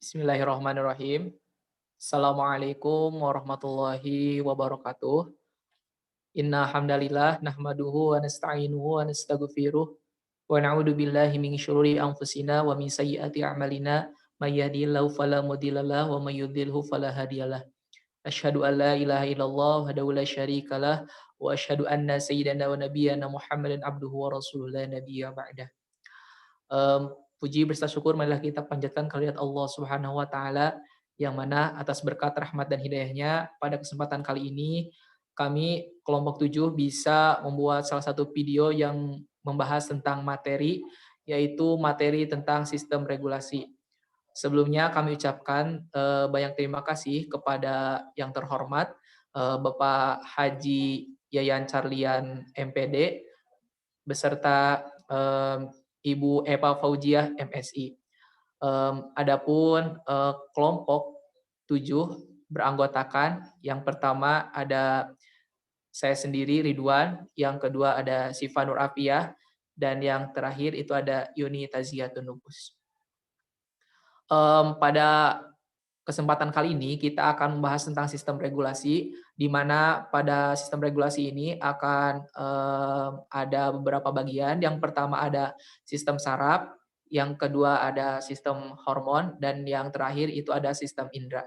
Bismillahirrahmanirrahim. Assalamualaikum warahmatullahi wabarakatuh. Inna hamdalillah nahmaduhu wa nasta'inuhu wa nastaghfiruh wa na'udzu billahi min syururi anfusina wa min sayyiati a'malina may yahdihillahu fala mudhillalah wa may yudhlilhu fala hadiyalah. Asyhadu an la ilaha illallah wahdahu la syarikalah wa asyhadu anna sayyidana wa nabiyyana Muhammadan abduhu wa rasuluhu la nabiyya ba'dah. Puji berserta syukur marilah kita panjatkan kehadirat Allah Subhanahu wa taala yang mana atas berkat rahmat dan hidayahnya pada kesempatan kali ini kami kelompok 7 bisa membuat salah satu video yang membahas tentang materi yaitu materi tentang sistem regulasi. Sebelumnya kami ucapkan banyak terima kasih kepada yang terhormat Bapak Haji Yayan Carlian MPD beserta Ibu Eva Fauziah MSI. Adapun kelompok 7 beranggotakan yang pertama ada saya sendiri Ridwan, yang kedua ada Sifa Nur Afiyah, dan yang terakhir itu ada Yuni Taziyatun Nufus. Pada kesempatan kali ini kita akan membahas tentang sistem regulasi, di mana pada sistem regulasi ini akan ada beberapa bagian. Yang pertama ada sistem saraf, yang kedua ada sistem hormon, dan yang terakhir itu ada sistem indera.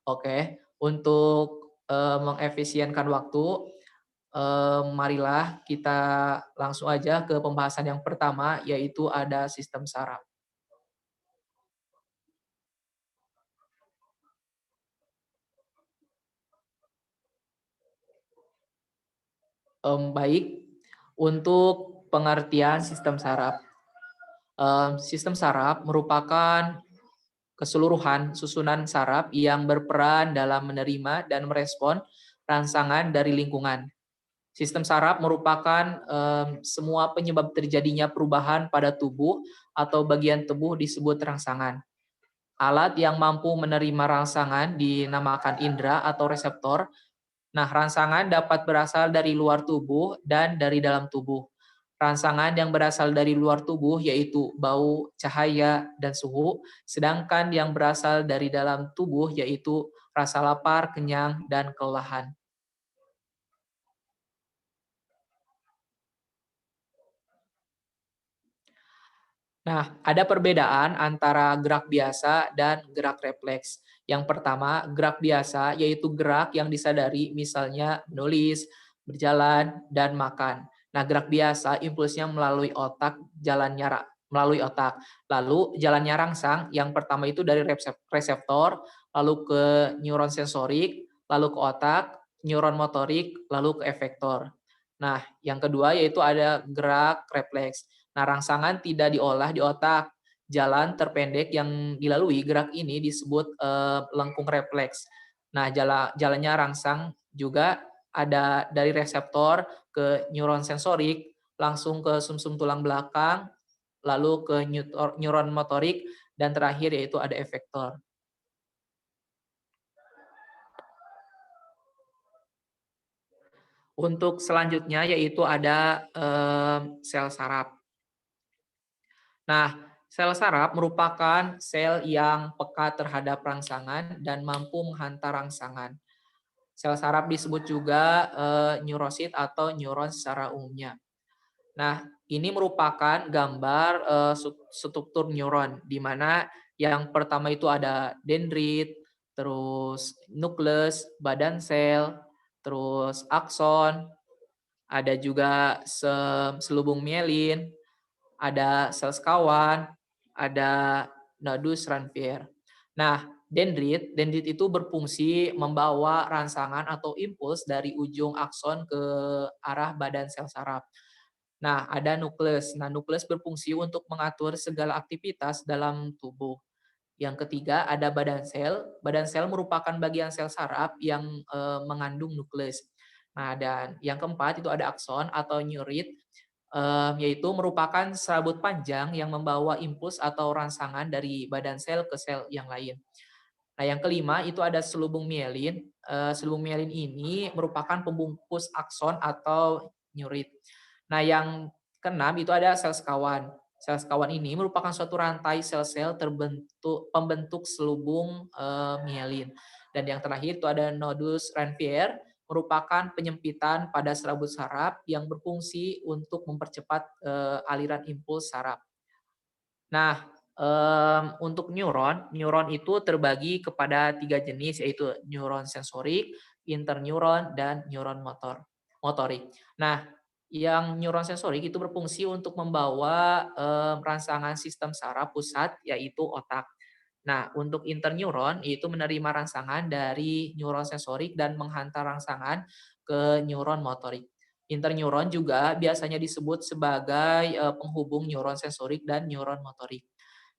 Oke, untuk mengefisienkan waktu, marilah kita langsung aja ke pembahasan yang pertama, yaitu ada sistem saraf. Baik, untuk pengertian sistem saraf. Sistem saraf merupakan keseluruhan susunan saraf yang berperan dalam menerima dan merespon rangsangan dari lingkungan. Sistem saraf merupakan semua penyebab terjadinya perubahan pada tubuh atau bagian tubuh disebut rangsangan. Alat yang mampu menerima rangsangan dinamakan indera atau reseptor. Nah, rangsangan dapat berasal dari luar tubuh dan dari dalam tubuh. Rangsangan yang berasal dari luar tubuh yaitu bau, cahaya, dan suhu, sedangkan yang berasal dari dalam tubuh yaitu rasa lapar, kenyang, dan kelelahan. Nah, ada perbedaan antara gerak biasa dan gerak refleks. Yang pertama, gerak biasa yaitu gerak yang disadari, misalnya menulis, berjalan, dan makan. Nah, gerak biasa impulsnya melalui otak, melalui otak. Lalu jalannya rangsang, yang pertama itu dari reseptor, lalu ke neuron sensorik, lalu ke otak, neuron motorik, lalu ke efektor. Nah, yang kedua yaitu ada gerak refleks. Nah, rangsangan tidak diolah di otak. Jalan terpendek yang dilalui gerak ini disebut lengkung refleks. Nah, jalannya rangsang juga ada dari reseptor ke neuron sensorik, langsung ke sumsum tulang belakang, lalu ke neuron motorik, dan terakhir yaitu ada efektor. Untuk selanjutnya yaitu ada sel saraf. Nah, sel saraf merupakan sel yang peka terhadap rangsangan dan mampu menghantar rangsangan. Sel saraf disebut juga neurosit atau neuron secara umumnya. Nah, ini merupakan gambar struktur neuron, di mana yang pertama itu ada dendrit, terus nukleus, badan sel, terus akson, ada juga selubung mielin, ada sel sekawan, ada nodus Ranvier. Nah, dendrit itu berfungsi membawa rangsangan atau impuls dari ujung akson ke arah badan sel saraf. Nah, ada nukleus. Nah, nukleus berfungsi untuk mengatur segala aktivitas dalam tubuh. Yang ketiga ada badan sel. Badan sel merupakan bagian sel saraf yang mengandung nukleus. Nah, dan yang keempat itu ada akson atau neurit, yaitu merupakan serabut panjang yang membawa impuls atau rangsangan dari badan sel ke sel yang lain. Nah, yang kelima itu ada selubung mielin. Selubung mielin ini merupakan pembungkus akson atau neurit. Nah, yang keenam itu ada sel sekawan. Sel sekawan ini merupakan suatu rantai sel-sel pembentuk selubung mielin. Dan yang terakhir itu ada nodus Ranvier, merupakan penyempitan pada serabut saraf yang berfungsi untuk mempercepat aliran impuls saraf. Nah, untuk neuron itu terbagi kepada 3 jenis, yaitu neuron sensorik, interneuron, dan neuron motorik. Nah, yang neuron sensorik itu berfungsi untuk membawa rangsangan sistem saraf pusat, yaitu otak. Nah, untuk interneuron itu menerima rangsangan dari neuron sensorik dan menghantar rangsangan ke neuron motorik. Interneuron juga biasanya disebut sebagai penghubung neuron sensorik dan neuron motorik.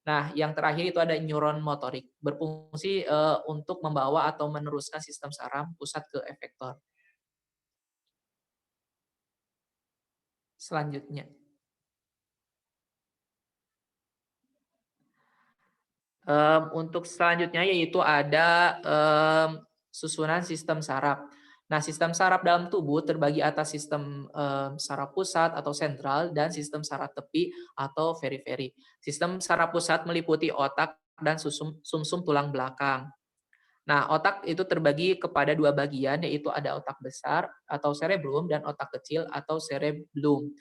Nah, yang terakhir itu ada neuron motorik, berfungsi untuk membawa atau meneruskan sistem saraf pusat ke efektor. Selanjutnya, untuk selanjutnya yaitu ada susunan sistem saraf. Nah, sistem saraf dalam tubuh terbagi atas sistem saraf pusat atau sentral dan sistem saraf tepi atau periferi. Sistem saraf pusat meliputi otak dan sumsum tulang belakang. Nah, otak itu terbagi kepada dua bagian, yaitu ada otak besar atau cerebellum dan otak kecil atau cerebellum.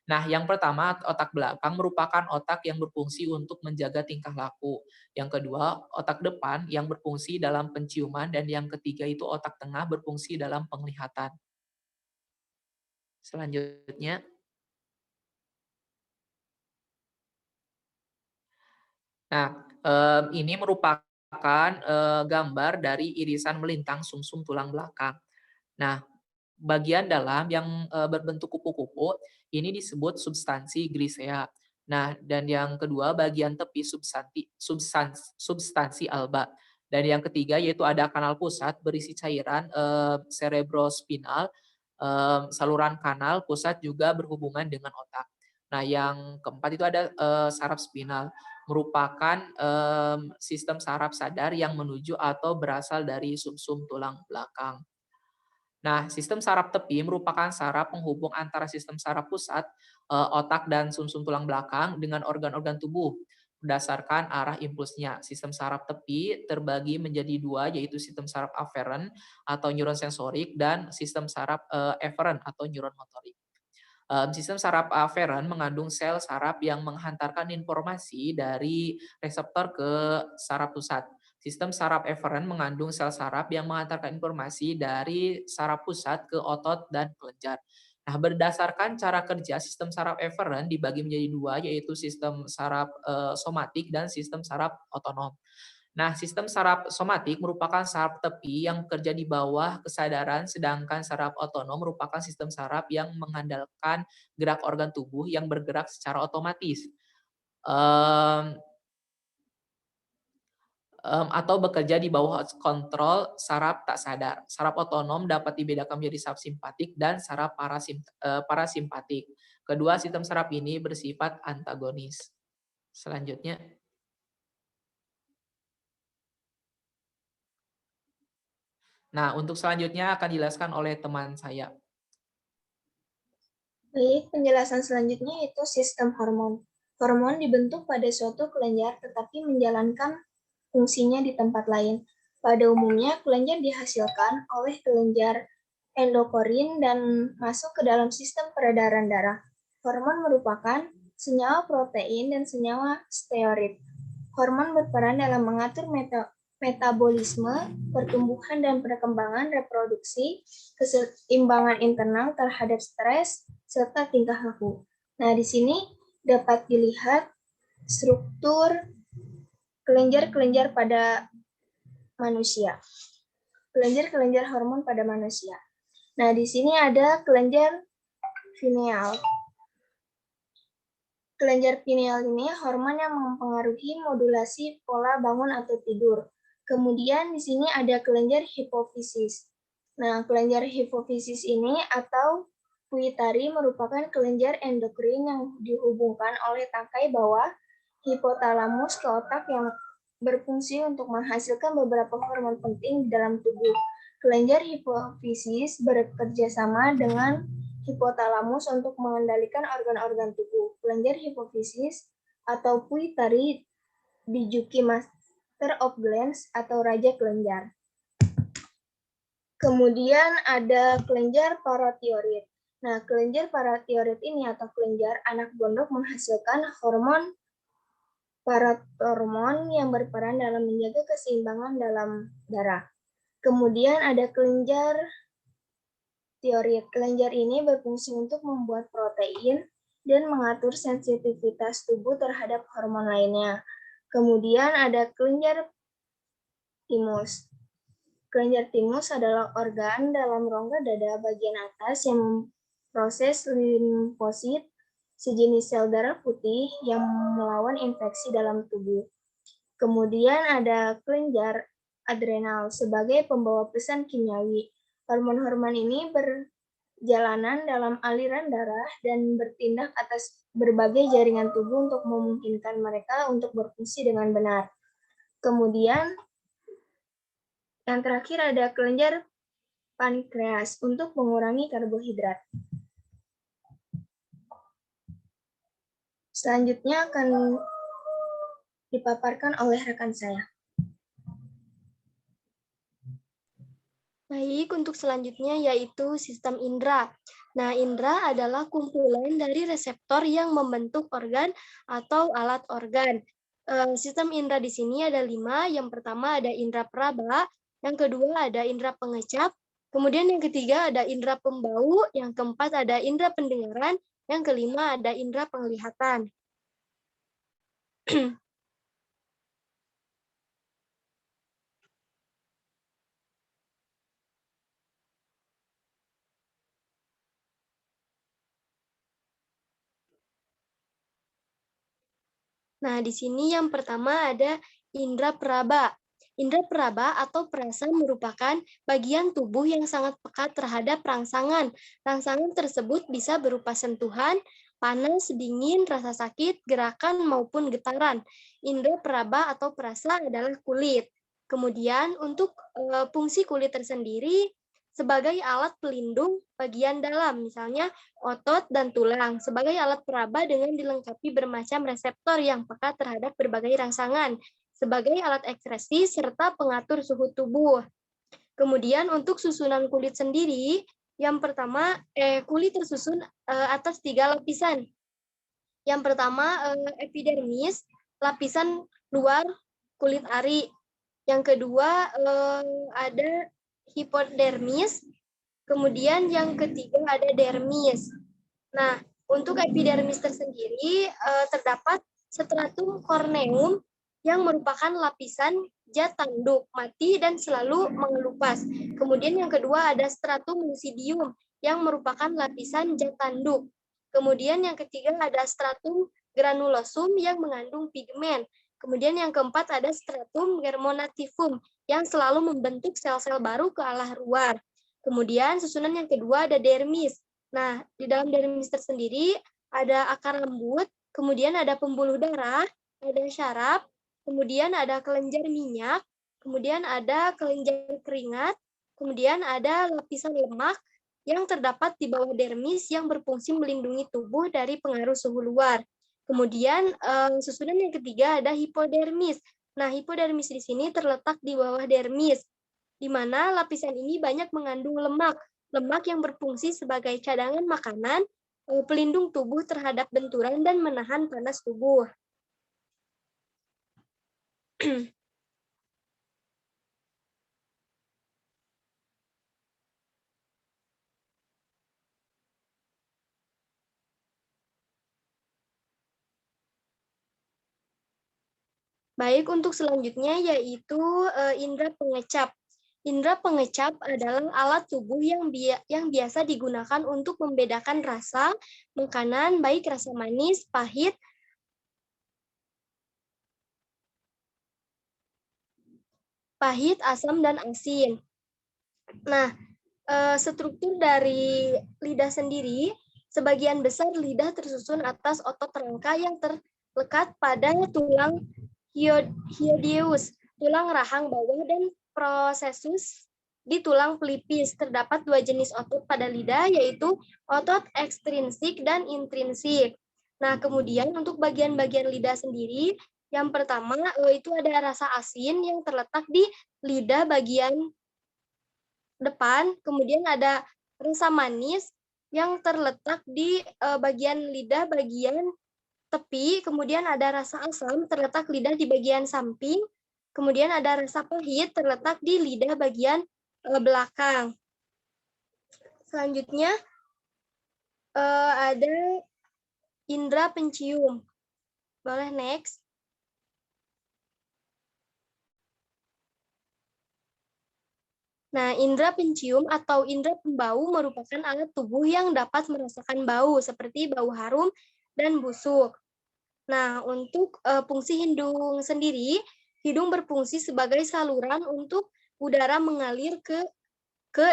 Nah, yang pertama, otak belakang merupakan otak yang berfungsi untuk menjaga tingkah laku. Yang kedua, otak depan yang berfungsi dalam penciuman, dan yang ketiga itu otak tengah berfungsi dalam penglihatan. Selanjutnya, nah, ini merupakan gambar dari irisan melintang sumsum tulang belakang. Nah, bagian dalam yang berbentuk kupu-kupu ini disebut substansi grisea. Nah, dan yang kedua bagian tepi substansi alba. Dan yang ketiga yaitu ada kanal pusat berisi cairan cerebrospinal. Saluran kanal pusat juga berhubungan dengan otak. Nah, yang keempat itu ada saraf spinal, merupakan sistem saraf sadar yang menuju atau berasal dari sumsum tulang belakang. Nah, sistem saraf tepi merupakan saraf penghubung antara sistem saraf pusat, otak dan sumsum tulang belakang dengan organ-organ tubuh berdasarkan arah impulsnya. Sistem saraf tepi terbagi menjadi dua, yaitu sistem saraf aferen atau neuron sensorik dan sistem saraf eferen atau neuron motorik. Sistem saraf aferen mengandung sel saraf yang menghantarkan informasi dari reseptor ke saraf pusat. Sistem saraf eferen mengandung sel saraf yang mengantarkan informasi dari saraf pusat ke otot dan kelenjar. Nah, berdasarkan cara kerja sistem saraf eferen dibagi menjadi dua, yaitu sistem saraf somatik dan sistem saraf otonom. Nah, sistem saraf somatik merupakan saraf tepi yang bekerja di bawah kesadaran, sedangkan saraf otonom merupakan sistem saraf yang mengandalkan gerak organ tubuh yang bergerak secara otomatis. Mmm, atau bekerja di bawah kontrol saraf tak sadar. Saraf otonom dapat dibedakan menjadi saraf simpatik dan saraf parasimpatik. Kedua sistem saraf ini bersifat antagonis. Selanjutnya, nah untuk selanjutnya akan dijelaskan oleh teman saya. Baik, penjelasan selanjutnya itu sistem hormon. Hormon dibentuk pada suatu kelenjar tetapi menjalankan fungsinya di tempat lain. Pada umumnya, kelenjar dihasilkan oleh kelenjar endokorin dan masuk ke dalam sistem peredaran darah. Hormon merupakan senyawa protein dan senyawa steroid. Hormon berperan dalam mengatur metabolisme, pertumbuhan dan perkembangan reproduksi, keseimbangan internal terhadap stres, serta tingkah laku. Nah, di sini dapat dilihat struktur kelenjar-kelenjar pada manusia. Kelenjar-kelenjar hormon pada manusia. Nah, di sini ada kelenjar pineal. Kelenjar pineal ini hormon yang mempengaruhi modulasi pola bangun atau tidur. Kemudian di sini ada kelenjar hipofisis. Nah, kelenjar hipofisis ini atau pituitari merupakan kelenjar endokrin yang dihubungkan oleh tangkai bawah hipotalamus ke otak yang berfungsi untuk menghasilkan beberapa hormon penting di dalam tubuh. Kelenjar hipofisis bekerja sama dengan hipotalamus untuk mengendalikan organ-organ tubuh, kelenjar hipofisis atau pituitary dijuki master of glands atau raja kelenjar. Kemudian ada kelenjar paratiroid. Nah, kelenjar paratiroid ini atau kelenjar anak gondok menghasilkan hormon parathormon yang berperan dalam menjaga keseimbangan dalam darah. Kemudian ada kelenjar tiroid. Kelenjar ini berfungsi untuk membuat protein dan mengatur sensitivitas tubuh terhadap hormon lainnya. Kemudian ada kelenjar timus. Kelenjar timus adalah organ dalam rongga dada bagian atas yang memproses limfosit, sejenis sel darah putih yang melawan infeksi dalam tubuh. Kemudian ada kelenjar adrenal sebagai pembawa pesan kimiawi. Hormon-hormon ini berjalanan dalam aliran darah dan bertindak atas berbagai jaringan tubuh untuk memungkinkan mereka untuk berfungsi dengan benar. Kemudian yang terakhir ada kelenjar pankreas untuk mengurangi karbohidrat. Selanjutnya akan dipaparkan oleh rekan saya. Baik, untuk selanjutnya yaitu sistem indera. Nah, indera adalah kumpulan dari reseptor yang membentuk organ atau alat organ. Sistem indera di sini ada 5. Yang pertama ada indera peraba, yang kedua ada indera pengecap, kemudian yang ketiga ada indera pembau, yang keempat ada indera pendengaran, yang kelima ada indera penglihatan. Nah, di sini yang pertama ada indera peraba. Indera peraba atau perasa merupakan bagian tubuh yang sangat peka terhadap rangsangan. Rangsangan tersebut bisa berupa sentuhan, panas, dingin, rasa sakit, gerakan, maupun getaran. Indera peraba atau perasa adalah kulit. Kemudian untuk fungsi kulit tersendiri sebagai alat pelindung bagian dalam, misalnya otot dan tulang, sebagai alat peraba dengan dilengkapi bermacam reseptor yang peka terhadap berbagai rangsangan, sebagai alat ekspresi serta pengatur suhu tubuh. Kemudian untuk susunan kulit sendiri, yang pertama kulit tersusun atas 3 lapisan. Yang pertama epidermis, lapisan luar kulit ari. Yang kedua ada hipodermis, kemudian yang ketiga ada dermis. Nah, untuk epidermis tersendiri terdapat stratum corneum yang merupakan lapisan zat tanduk mati dan selalu mengelupas. Kemudian yang kedua ada stratum lucidium yang merupakan lapisan zat tanduk. Kemudian yang ketiga ada stratum granulosum yang mengandung pigmen. Kemudian yang keempat ada stratum germinativum yang selalu membentuk sel-sel baru ke arah luar. Kemudian susunan yang kedua ada dermis. Nah, di dalam dermis tersendiri ada akar lembut, kemudian ada pembuluh darah, ada syaraf, kemudian ada kelenjar minyak, kemudian ada kelenjar keringat, kemudian ada lapisan lemak yang terdapat di bawah dermis yang berfungsi melindungi tubuh dari pengaruh suhu luar. Kemudian susunan yang ketiga ada hipodermis. Nah, hipodermis di sini terletak di bawah dermis, di mana lapisan ini banyak mengandung lemak. Lemak yang berfungsi sebagai cadangan makanan, pelindung tubuh terhadap benturan, dan menahan panas tubuh. Baik, untuk selanjutnya yaitu indera pengecap. Indera pengecap adalah alat tubuh yang biasa digunakan untuk membedakan rasa makanan, baik rasa manis, pahit, asam, dan asin. Nah, struktur dari lidah sendiri, sebagian besar lidah tersusun atas otot rangka yang terlekat pada tulang hyoideus, tulang rahang bawah, dan processus di tulang pelipis. Terdapat dua jenis otot pada lidah, yaitu otot ekstrinsik dan intrinsik. Nah, kemudian untuk bagian-bagian lidah sendiri, yang pertama itu ada rasa asin yang terletak di lidah bagian depan, kemudian ada rasa manis yang terletak di bagian lidah bagian tepi, kemudian ada rasa asam terletak lidah di bagian samping, kemudian ada rasa pahit terletak di lidah bagian belakang. Selanjutnya ada indera pencium. Boleh next. Nah, indera pencium atau indera pembau merupakan alat tubuh yang dapat merasakan bau seperti bau harum dan busuk. Nah, untuk fungsi hidung sendiri, hidung berfungsi sebagai saluran untuk udara mengalir ke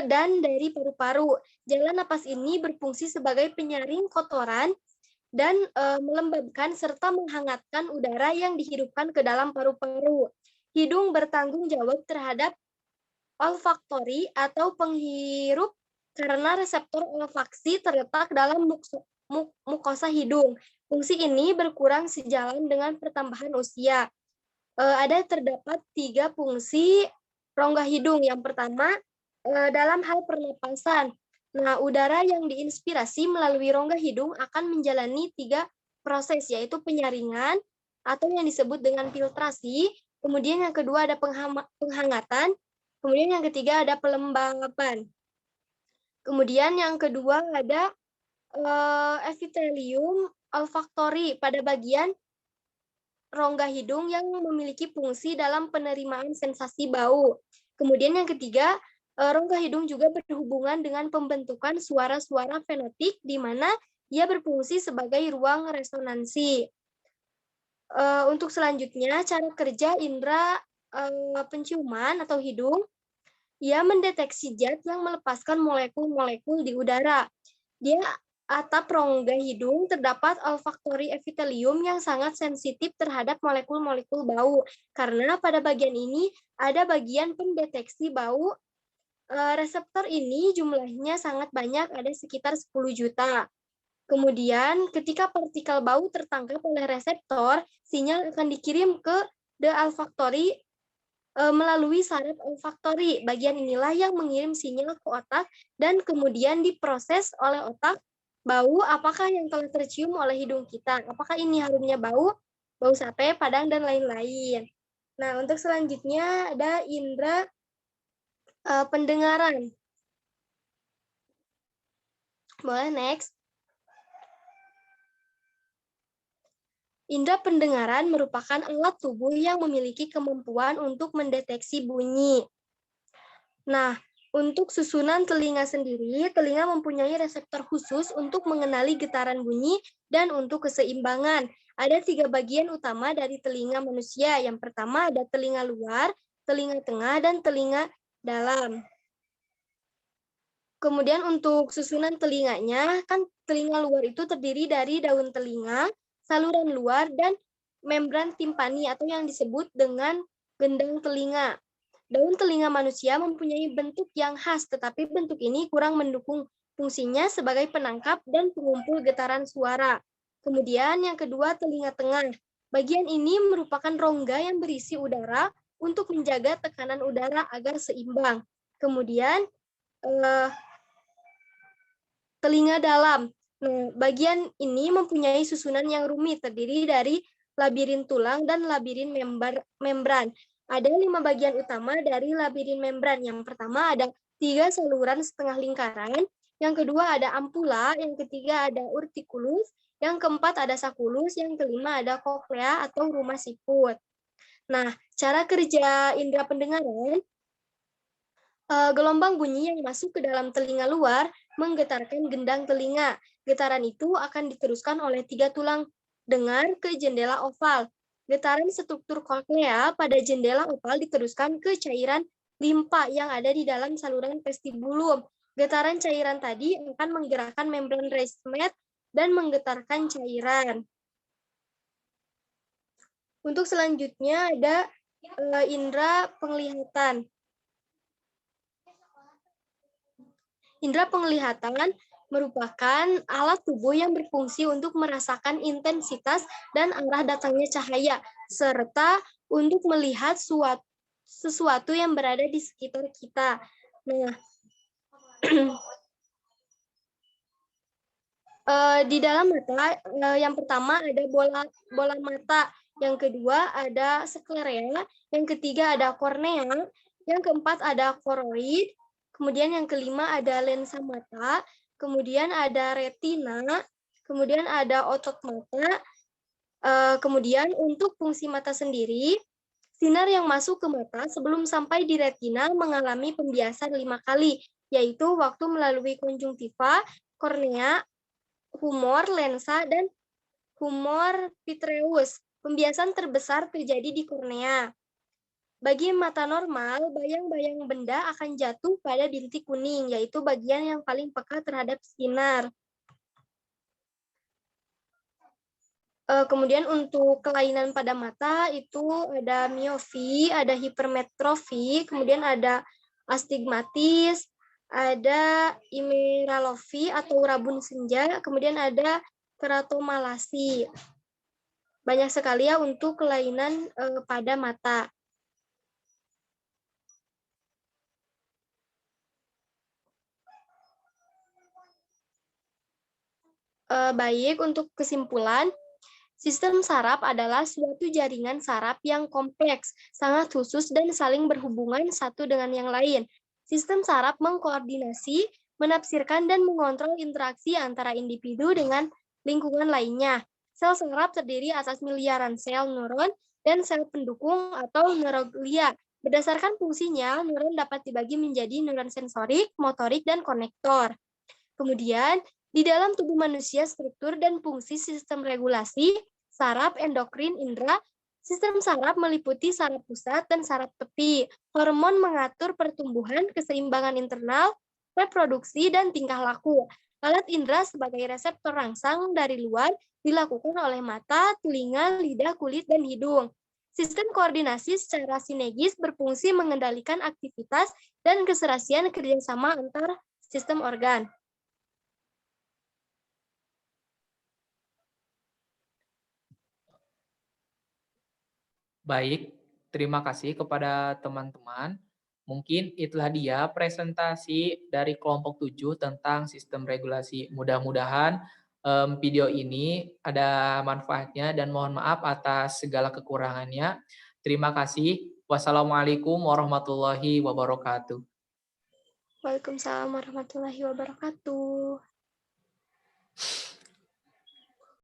dan dari paru-paru. Jalan napas ini berfungsi sebagai penyaring kotoran dan melembabkan serta menghangatkan udara yang dihidupkan ke dalam paru-paru. Hidung bertanggung jawab terhadap olfaktori atau penghirup karena reseptor olfaksi terletak dalam mukosa hidung. Fungsi ini berkurang sejalan dengan pertambahan usia. Terdapat 3 fungsi rongga hidung. Yang pertama, dalam hal pernapasan. Nah, udara yang diinspirasi melalui rongga hidung akan menjalani 3 proses, yaitu penyaringan atau yang disebut dengan filtrasi. Kemudian yang kedua ada penghangatan. Kemudian yang ketiga ada pelembapan. Kemudian yang kedua ada epitelium olfaktori pada bagian rongga hidung yang memiliki fungsi dalam penerimaan sensasi bau. Kemudian yang ketiga, rongga hidung juga berhubungan dengan pembentukan suara-suara fenotik di mana ia berfungsi sebagai ruang resonansi. Untuk selanjutnya, cara kerja indera penciuman atau hidung, ia mendeteksi zat yang melepaskan molekul-molekul di udara. Di atap rongga hidung terdapat olfaktori epitelium yang sangat sensitif terhadap molekul-molekul bau. Karena pada bagian ini ada bagian pendeteksi bau. Reseptor ini jumlahnya sangat banyak, ada sekitar 10 juta. Kemudian ketika partikel bau tertangkap oleh reseptor, sinyal akan dikirim ke the olfactory melalui saraf olfaktori. Bagian inilah yang mengirim sinyal ke otak dan kemudian diproses oleh otak. Bau apakah yang telah tercium oleh hidung kita? Apakah ini harumnya bau sate, padang, dan lain-lain. Nah, untuk selanjutnya ada indera pendengaran. Boleh next. Indera pendengaran merupakan alat tubuh yang memiliki kemampuan untuk mendeteksi bunyi. Nah, untuk susunan telinga sendiri, telinga mempunyai reseptor khusus untuk mengenali getaran bunyi dan untuk keseimbangan. Ada 3 bagian utama dari telinga manusia. Yang pertama ada telinga luar, telinga tengah, dan telinga dalam. Kemudian untuk susunan telinganya, kan telinga luar itu terdiri dari daun telinga, saluran luar, dan membran timpani atau yang disebut dengan gendang telinga. Daun telinga manusia mempunyai bentuk yang khas, tetapi bentuk ini kurang mendukung fungsinya sebagai penangkap dan pengumpul getaran suara. Kemudian yang kedua, telinga tengah. Bagian ini merupakan rongga yang berisi udara untuk menjaga tekanan udara agar seimbang. Kemudian telinga dalam. Nah, bagian ini mempunyai susunan yang rumit, terdiri dari labirin tulang dan labirin membran. Ada 5 bagian utama dari labirin membran. Yang pertama ada 3 saluran setengah lingkaran, yang kedua ada ampula, yang ketiga ada urticulus, yang keempat ada sakulus, yang kelima ada koklea atau rumah siput. Nah, cara kerja indera pendengaran, gelombang bunyi yang masuk ke dalam telinga luar menggetarkan gendang telinga. Getaran itu akan diteruskan oleh 3 tulang dengar ke jendela oval. Getaran struktur koklea pada jendela oval diteruskan ke cairan limpa yang ada di dalam saluran vestibulum. Getaran cairan tadi akan menggerakkan membran Reismet dan menggetarkan cairan. Untuk selanjutnya ada indera penglihatan. Indra penglihatan merupakan alat tubuh yang berfungsi untuk merasakan intensitas dan arah datangnya cahaya, serta untuk melihat sesuatu yang berada di sekitar kita. Nah, di dalam mata, yang pertama ada bola mata, yang kedua ada sklerea, yang ketiga ada kornea, yang keempat ada koroid, kemudian yang kelima ada lensa mata, kemudian ada retina, kemudian ada otot mata, kemudian untuk fungsi mata sendiri, sinar yang masuk ke mata sebelum sampai di retina mengalami pembiasan 5 kali, yaitu waktu melalui konjungtiva, kornea, humor lensa, dan humor vitreus. Pembiasan terbesar terjadi di kornea. Bagi mata normal, bayang-bayang benda akan jatuh pada bintik kuning, yaitu bagian yang paling peka terhadap sinar. Kemudian untuk kelainan pada mata itu ada miopi, ada hipermetrofi, kemudian ada astigmatis, ada imeralofi atau rabun senja, kemudian ada keratomalasi. Banyak sekali ya untuk kelainan pada mata. Baik, untuk kesimpulan, sistem saraf adalah suatu jaringan saraf yang kompleks, sangat khusus, dan saling berhubungan satu dengan yang lain. Sistem saraf mengkoordinasi, menafsirkan, dan mengontrol interaksi antara individu dengan lingkungan lainnya. Sel saraf terdiri atas miliaran sel neuron dan sel pendukung atau neuroglia. Berdasarkan fungsinya, neuron dapat dibagi menjadi neuron sensorik, motorik, dan konektor. Kemudian, di dalam tubuh manusia, struktur dan fungsi sistem regulasi, saraf, endokrin, indera, sistem saraf meliputi saraf pusat dan saraf tepi. Hormon mengatur pertumbuhan, keseimbangan internal, reproduksi, dan tingkah laku. Alat indera sebagai reseptor rangsang dari luar dilakukan oleh mata, telinga, lidah, kulit, dan hidung. Sistem koordinasi secara sinergis berfungsi mengendalikan aktivitas dan keserasian kerjasama antar sistem organ. Baik, terima kasih kepada teman-teman. Mungkin itulah dia presentasi dari kelompok 7 tentang sistem regulasi. Mudah-mudahan video ini ada manfaatnya dan mohon maaf atas segala kekurangannya. Terima kasih. Wassalamualaikum warahmatullahi wabarakatuh. Waalaikumsalam warahmatullahi wabarakatuh.